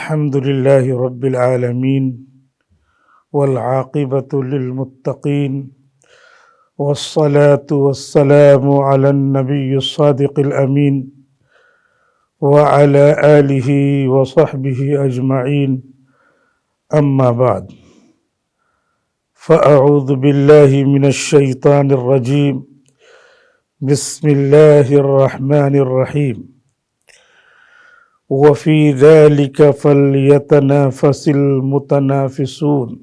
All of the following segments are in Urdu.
الحمد لله رب العالمين والعاقبة للمتقين والصلاة والسلام على النبي الصادق الأمين وعلى آله وصحبه أجمعين أما بعد فأعوذ بالله من الشيطان الرجيم بسم الله الرحمن الرحيم وفي ذلك فليتنافس المتنافسون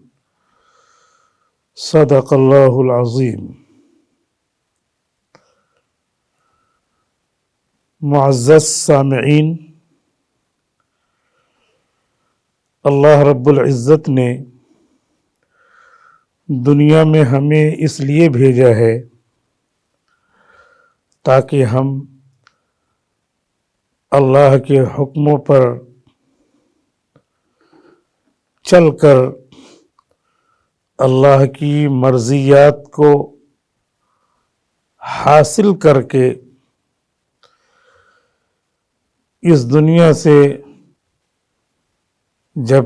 صدق اللہ العظیم۔ معزز سامعین، اللہ رب العزت نے دنیا میں ہمیں اس لیے بھیجا ہے تاکہ ہم اللہ کے حکموں پر چل کر اللہ کی مرضیات کو حاصل کر کے اس دنیا سے جب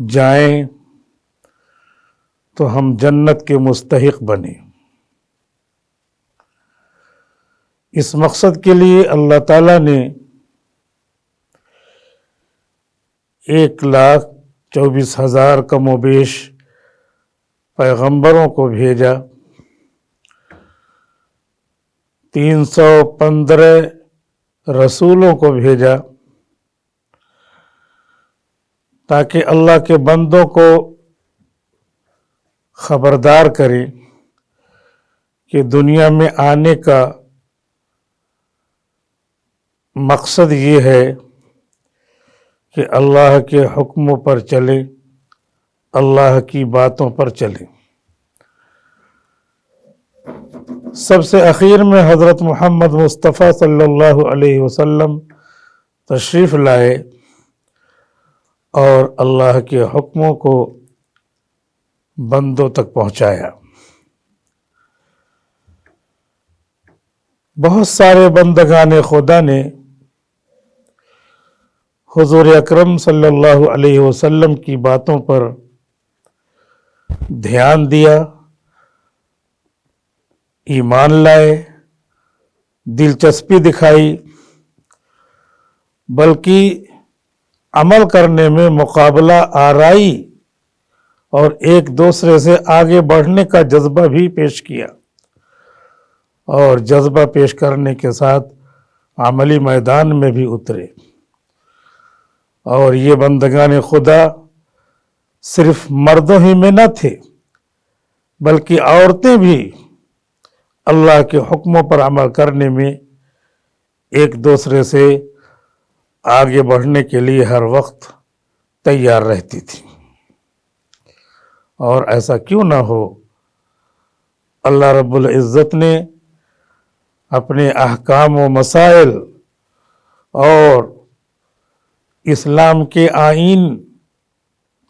جائیں تو ہم جنت کے مستحق بنیں۔ اس مقصد کے لیے اللہ تعالیٰ نے 1,24,000 کم و بیش پیغمبروں کو بھیجا، 315 رسولوں کو بھیجا تاکہ اللہ کے بندوں کو خبردار کرے کہ دنیا میں آنے کا مقصد یہ ہے کہ اللہ کے حکموں پر چلے، اللہ کی باتوں پر چلے۔ سب سے اخیر میں حضرت محمد مصطفیٰ صلی اللہ علیہ وسلم تشریف لائے اور اللہ کے حکموں کو بندوں تک پہنچایا۔ بہت سارے بندگان خدا نے حضور اکرم صلی اللہ علیہ وسلم کی باتوں پر دھیان دیا، ایمان لائے، دلچسپی دکھائی، بلکہ عمل کرنے میں مقابلہ آرائی اور ایک دوسرے سے آگے بڑھنے کا جذبہ بھی پیش کیا، اور جذبہ پیش کرنے کے ساتھ عملی میدان میں بھی اترے۔ اور یہ بندگان خدا صرف مردوں ہی میں نہ تھے بلکہ عورتیں بھی اللہ کے حکموں پر عمل کرنے میں ایک دوسرے سے آگے بڑھنے کے لیے ہر وقت تیار رہتی تھیں۔ اور ایسا کیوں نہ ہو، اللہ رب العزت نے اپنے احکام و مسائل اور اسلام کے آئین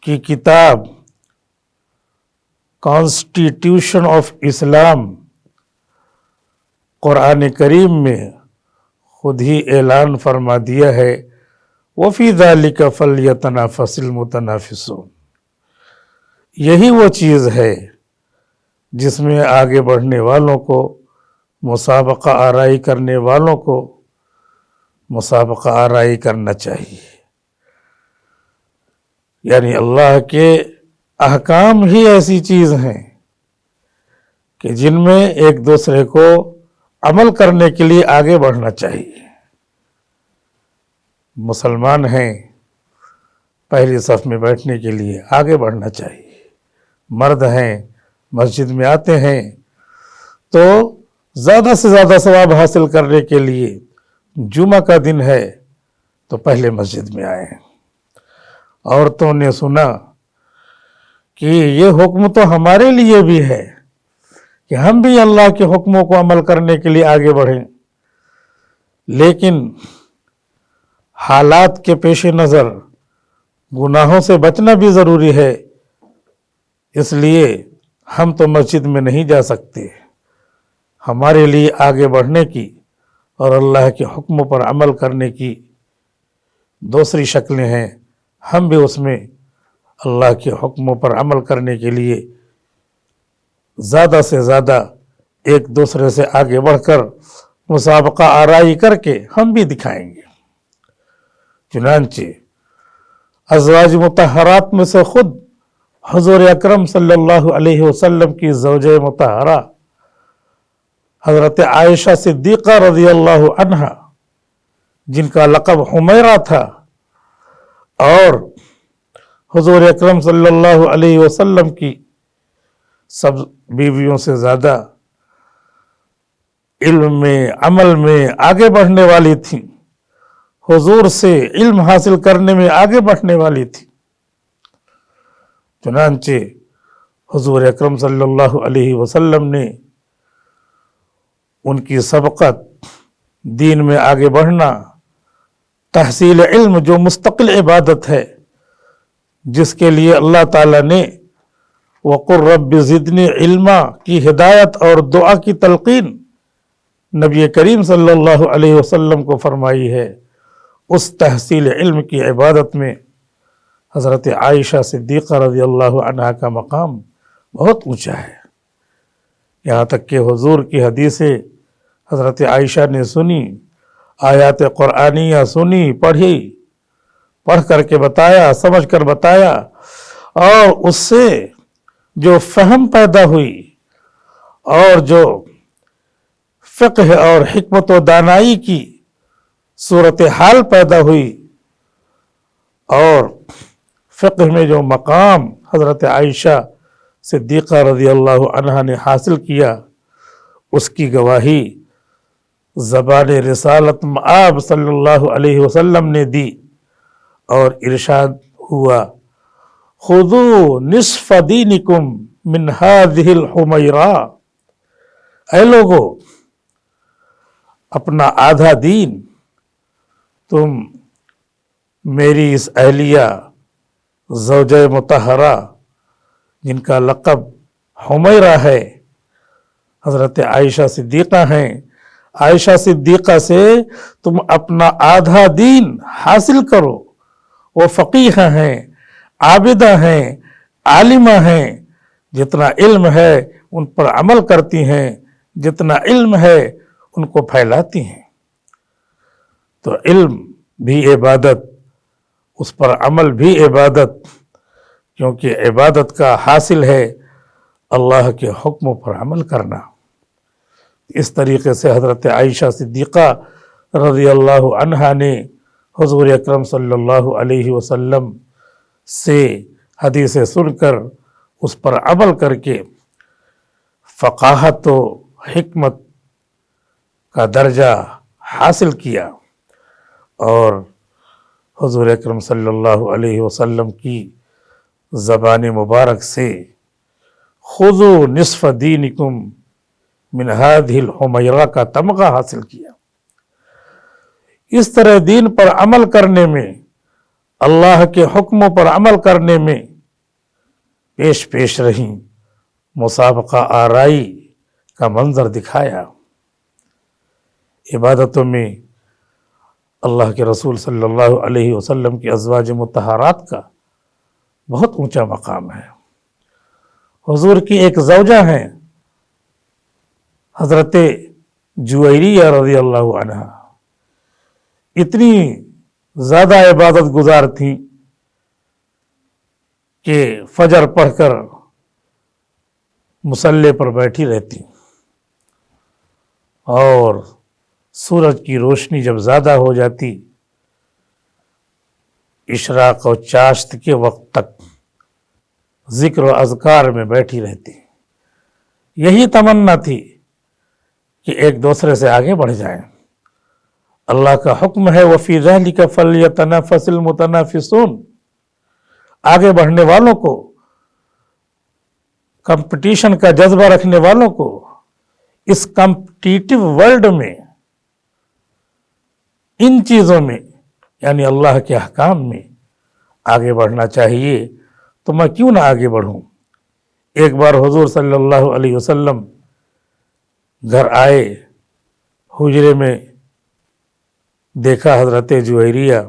کی کتاب کانسٹیٹیوشن آف اسلام قرآن کریم میں خود ہی اعلان فرما دیا ہے، وَفِي ذَلِكَ فَلْيَتَنَافَسِ الْمُتَنَافِسُونَ۔ یہی وہ چیز ہے جس میں آگے بڑھنے والوں کو، مسابقہ آرائی کرنے والوں کو مسابقہ آرائی کرنا چاہیے۔ یعنی اللہ کے احکام ہی ایسی چیز ہیں کہ جن میں ایک دوسرے کو عمل کرنے کے لیے آگے بڑھنا چاہیے۔ مسلمان ہیں، پہلی صف میں بیٹھنے کے لیے آگے بڑھنا چاہیے۔ مرد ہیں، مسجد میں آتے ہیں تو زیادہ سے زیادہ ثواب حاصل کرنے کے لیے جمعہ کا دن ہے تو پہلے مسجد میں آئیں۔ عورتوں نے سنا کہ یہ حکم تو ہمارے لیے بھی ہے کہ ہم بھی اللہ کے حکموں کو عمل کرنے کے لیے آگے بڑھیں، لیکن حالات کے پیش نظر گناہوں سے بچنا بھی ضروری ہے، اس لیے ہم تو مسجد میں نہیں جا سکتے۔ ہمارے لیے آگے بڑھنے کی اور اللہ کے حکموں پر عمل کرنے کی دوسری شکلیں ہیں، ہم بھی اس میں اللہ کے حکموں پر عمل کرنے کے لیے زیادہ سے زیادہ ایک دوسرے سے آگے بڑھ کر مسابقہ آرائی کر کے ہم بھی دکھائیں گے۔ چنانچہ ازواج مطہرات میں سے خود حضور اکرم صلی اللہ علیہ وسلم کی زوجہ مطہرہ حضرت عائشہ صدیقہ رضی اللہ عنہا، جن کا لقب حمیرہ تھا، اور حضور اکرم صلی اللہ علیہ وسلم کی سب بیویوں سے زیادہ علم میں عمل میں آگے بڑھنے والی تھیں، حضور سے علم حاصل کرنے میں آگے بڑھنے والی تھی۔ چنانچہ حضور اکرم صلی اللہ علیہ وسلم نے ان کی سبقت، دین میں آگے بڑھنا، تحصیل علم جو مستقل عبادت ہے، جس کے لیے اللہ تعالیٰ نے وَقُلْ رَبِّ زِدْنِي عِلْمًا کی ہدایت اور دعا کی تلقین نبی کریم صلی اللہ علیہ وسلم کو فرمائی ہے، اس تحصیل علم کی عبادت میں حضرت عائشہ صدیقہ رضی اللہ عنہا کا مقام بہت اونچا ہے۔ یہاں تک کہ حضور کی حدیثیں حضرت عائشہ نے سنی، آیات قرآنیہ سنی، پڑھی، پڑھ کر کے بتایا، سمجھ کر بتایا، اور اس سے جو فہم پیدا ہوئی اور جو فقہ اور حکمت و دانائی کی صورتحال پیدا ہوئی، اور فقہ میں جو مقام حضرت عائشہ صدیقہ رضی اللہ عنہا نے حاصل کیا، اس کی گواہی زبان رسالت مآب صلی اللہ علیہ وسلم نے دی، اور ارشاد ہوا خذوا نصف دینکم من هذه الحمیرہ، اے لوگو، اپنا آدھا دین تم میری اس اہلیہ زوجہ مطہرہ، جن کا لقب حمیرہ ہے، حضرت عائشہ صدیقہ ہیں، عائشہ صدیقہ سے تم اپنا آدھا دین حاصل کرو۔ وہ فقیہ ہیں، عابدہ ہیں، عالمہ ہیں، جتنا علم ہے ان پر عمل کرتی ہیں، جتنا علم ہے ان کو پھیلاتی ہیں۔ تو علم بھی عبادت، اس پر عمل بھی عبادت، کیونکہ عبادت کا حاصل ہے اللہ کے حکموں پر عمل کرنا۔ اس طریقے سے حضرت عائشہ صدیقہ رضی اللہ عنہا نے حضور اکرم صلی اللہ علیہ وسلم سے حدیثیں سن کر اس پر عمل کر کے فقاہت و حکمت کا درجہ حاصل کیا، اور حضور اکرم صلی اللہ علیہ وسلم کی زبان مبارک سے خذوا نصف دینکم من هذه الحمیرہ کا تمغہ حاصل کیا۔ اس طرح دین پر عمل کرنے میں، اللہ کے حکموں پر عمل کرنے میں پیش پیش رہیں، مسابقہ آرائی کا منظر دکھایا۔ عبادتوں میں اللہ کے رسول صلی اللہ علیہ وسلم کی ازواج مطہرات کا بہت اونچا مقام ہے۔ حضور کی ایک زوجہ ہیں حضرت جویریہ رضی اللہ عنہا، اتنی زیادہ عبادت گزار تھیں کہ فجر پڑھ کر مصلی پر بیٹھی رہتی، اور سورج کی روشنی جب زیادہ ہو جاتی، اشراق و چاشت کے وقت تک ذکر و اذکار میں بیٹھی رہتی۔ یہی تمنا تھی کہ ایک دوسرے سے آگے بڑھ جائیں۔ اللہ کا حکم ہے وَفِي ذَلِكَ فَلْيَتَنَافَسِ الْمُتَنَافِسُونَ، آگے بڑھنے والوں کو، کمپٹیشن کا جذبہ رکھنے والوں کو اس کمپٹیٹو ورلڈ میں، ان چیزوں میں، یعنی اللہ کے احکام میں آگے بڑھنا چاہیے۔ تو میں کیوں نہ آگے بڑھوں؟ ایک بار حضور صلی اللہ علیہ وسلم گھر آئے، حجرے میں دیکھا حضرت جویریہ،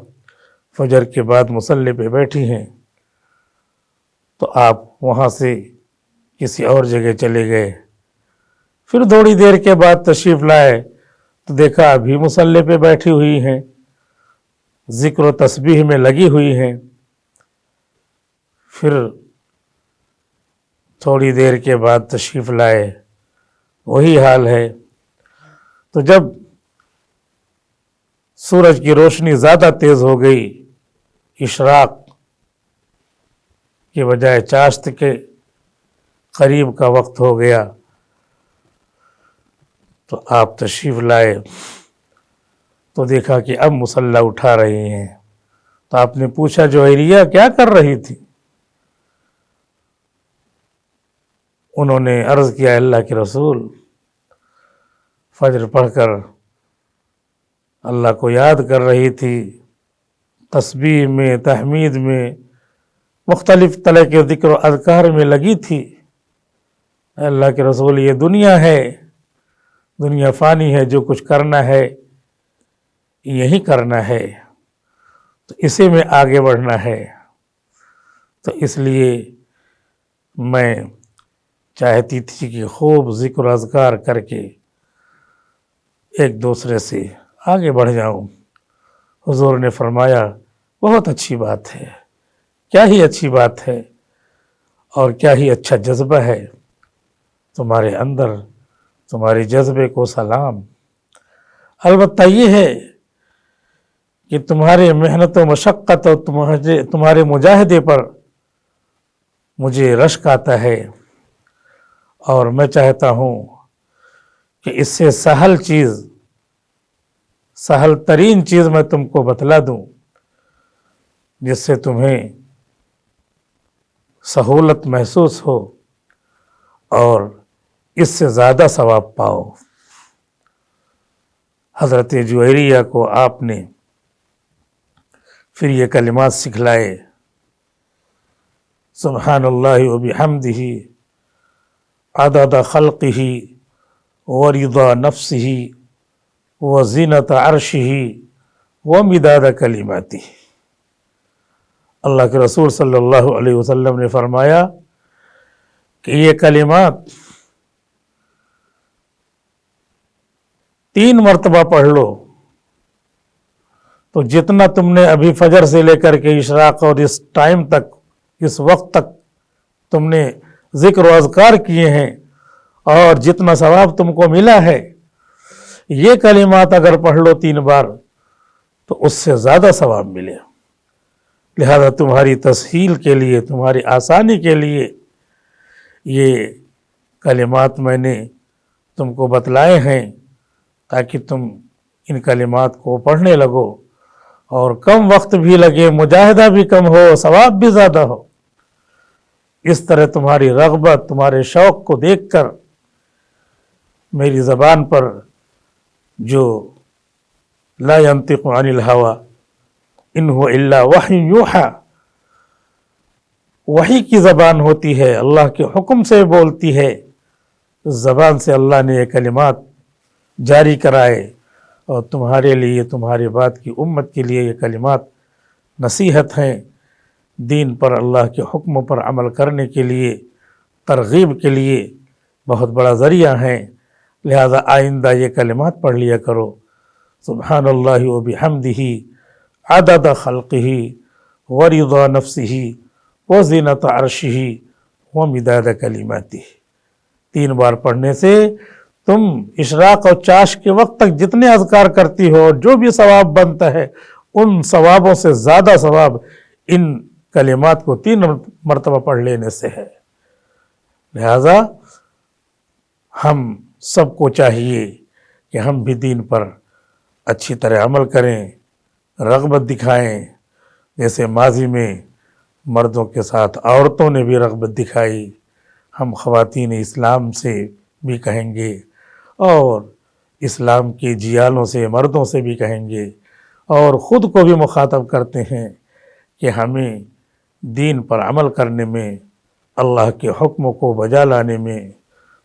فجر کے بعد مصلی پہ بیٹھی ہیں تو آپ وہاں سے کسی اور جگہ چلے گئے، پھر تھوڑی دیر کے بعد تشریف لائے تو دیکھا ابھی مصلی پہ بیٹھی ہوئی ہیں، ذکر و تسبیح میں لگی ہوئی ہیں، پھر تھوڑی دیر کے بعد تشریف لائے وہی حال ہے۔ تو جب سورج کی روشنی زیادہ تیز ہو گئی، اشراق کے بجائے چاشت کے قریب کا وقت ہو گیا تو آپ تشریف لائے تو دیکھا کہ اب مصلی اٹھا رہے ہیں۔ تو آپ نے پوچھا جوہریہ کیا کر رہی تھی؟ انہوں نے عرض کیا اللہ کے رسول فجر پڑھ کر اللہ کو یاد کر رہی تھی، تسبیح میں، تحمید میں، مختلف طرح کے ذکر و اذکار میں لگی تھی۔ اللہ کے رسول یہ دنیا ہے، دنیا فانی ہے، جو کچھ کرنا ہے یہی کرنا ہے، تو اسی میں آگے بڑھنا ہے۔ تو اس لیے میں چاہتی تھی کہ خوب ذکر و اذکار کر کے ایک دوسرے سے آگے بڑھ جاؤں۔ حضور نے فرمایا بہت اچھی بات ہے، کیا ہی اچھی بات ہے اور کیا ہی اچھا جذبہ ہے تمہارے اندر، تمہارے جذبے کو سلام۔ البتہ یہ ہے کہ تمہارے محنت و مشقت اور تمہارے مجاہدے پر مجھے رشک آتا ہے، اور میں چاہتا ہوں کہ اس سے سہل ترین چیز میں تم کو بتلا دوں جس سے تمہیں سہولت محسوس ہو اور اس سے زیادہ ثواب پاؤ۔ حضرت جویریہ کو آپ نے پھر یہ کلمات سکھلائے، سبحان اللہ و بحمدہ عدد خلقہ ورضا نفسہ وزینت عرشہ ومداد کلماتہ۔ اللہ کے رسول صلی اللہ علیہ وسلم نے فرمایا کہ یہ کلمات 3 مرتبہ پڑھ لو تو جتنا تم نے ابھی فجر سے لے کر کے اشراق اور اس ٹائم تک، اس وقت تک تم نے ذکر و اذکار کیے ہیں اور جتنا ثواب تم کو ملا ہے، یہ کلمات اگر پڑھ لو 3 بار تو اس سے زیادہ ثواب ملے۔ لہذا تمہاری تسہیل کے لیے، تمہاری آسانی کے لیے یہ کلمات میں نے تم کو بتلائے ہیں تاکہ تم ان کلمات کو پڑھنے لگو اور کم وقت بھی لگے، مجاہدہ بھی کم ہو، ثواب بھی زیادہ ہو۔ اس طرح تمہاری رغبت، تمہارے شوق کو دیکھ کر میری زبان پر جو لا ينطق عن الهوى ان هو الا وحی یوحی، وحی کی زبان ہوتی ہے، اللہ کے حکم سے بولتی ہے، اس زبان سے اللہ نے یہ کلمات جاری کرائے اور تمہارے لیے، تمہاری بات کی امت کے لیے یہ کلمات نصیحت ہیں، دین پر، اللہ کے حکم پر عمل کرنے کے لیے، ترغیب کے لیے بہت بڑا ذریعہ ہیں۔ لہذا آئندہ یہ کلمات پڑھ لیا کرو، سبحان اللہ و بحمدہ عدد خلقہ ورضا نفسہ وزینت عرشہ ومداد کلماتہ۔ 3 بار پڑھنے سے تم اشراق اور چاش کے وقت تک جتنے اذکار کرتی ہو، جو بھی ثواب بنتا ہے، ان ثوابوں سے زیادہ ثواب ان کلمات کو 3 مرتبہ پڑھ لینے سے ہے۔ لہذا ہم سب کو چاہیے کہ ہم بھی دین پر اچھی طرح عمل کریں، رغبت دکھائیں، جیسے ماضی میں مردوں کے ساتھ عورتوں نے بھی رغبت دکھائی، ہم خواتین اسلام سے بھی کہیں گے اور اسلام کے جیالوں سے، مردوں سے بھی کہیں گے، اور خود کو بھی مخاطب کرتے ہیں کہ ہمیں دین پر عمل کرنے میں، اللہ کے حکم کو بجا لانے میں،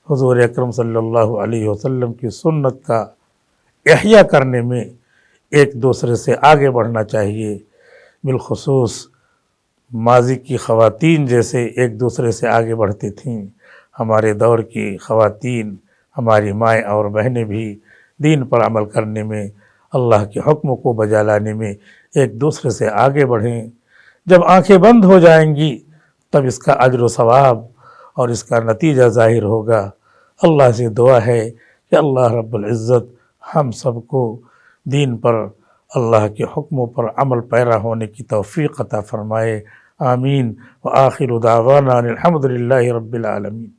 حضور اکرم صلی اللہ علیہ وسلم کی سنت کا احیاء کرنے میں ایک دوسرے سے آگے بڑھنا چاہیے۔ بالخصوص ماضی کی خواتین جیسے ایک دوسرے سے آگے بڑھتی تھیں، ہمارے دور کی خواتین، ہماری مائیں اور بہنیں بھی دین پر عمل کرنے میں، اللہ کے حکم کو بجا لانے میں ایک دوسرے سے آگے بڑھیں۔ جب آنکھیں بند ہو جائیں گی تب اس کا اجر و ثواب اور اس کا نتیجہ ظاہر ہوگا۔ اللہ سے دعا ہے کہ اللہ رب العزت ہم سب کو دین پر، اللہ کے حکموں پر عمل پیرا ہونے کی توفیق عطا فرمائے۔ آمین۔ وآخر دعوانا الحمد للہ رب العالمین۔